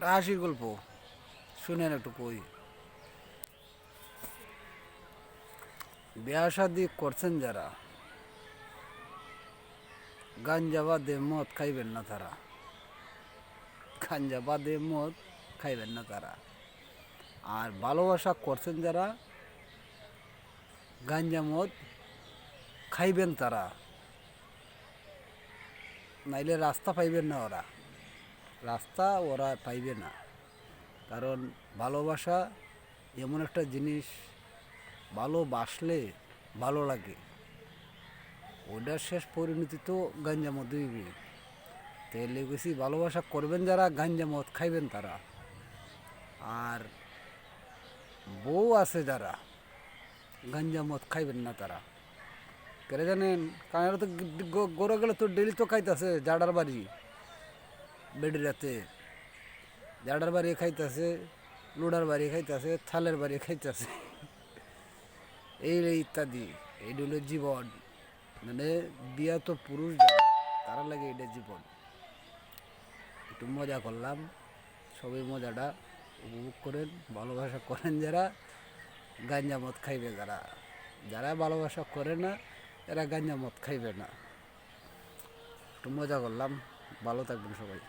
হাসির গল্প শুনেন একটু কই। বিয়া শাদি করছেন যারা, গাঞ্জা বাদে মদ খাইবেন না তারা। গাঞ্জা বাদে মদ খাইবেন না তারা। আর ভালোবাসা করছেন যারা, গাঞ্জা মদ খাইবেন তারা। নাইলে রাস্তা পাইবেন না ওরা, রাস্তা ওরা পাইবে না। কারণ ভালোবাসা এমন একটা জিনিস, ভালোবাসলে ভালো লাগে, ওটার শেষ পরিণতি তো গাঞ্জা মদ হইবে। তাহলে বেশি ভালোবাসা করবেন যারা, গাঞ্জা মদ খাইবেন তারা। আর বউ আছে যারা, গাঞ্জা মদ খাইবেন না তারা। কেন জানেন? কারণ তো গরু গেলে তো ডেলি তো খাইতেছে জাডার বাড়ি, বেডি রাতে জাডার বাড়ি খাইতেছে, লুডার বাড়ি খাইতেছে, থালের বাড়ি খাইতেছে, এই ইত্যাদি। এইটা হলো জীবন। মানে বিয়া তো পুরুষ যারা, তারা লাগে এটা জীবন। একটু মজা করলাম, সবাই মজাটা উপভোগ করেন। ভালোবাসা করেন যারা, গাঞ্জা মদ খাইবে যারা। যারা ভালোবাসা করে না, এরা গাঞ্জা মদ খাইবে না। একটু মজা করলাম। ভালো থাকবেন সবাই।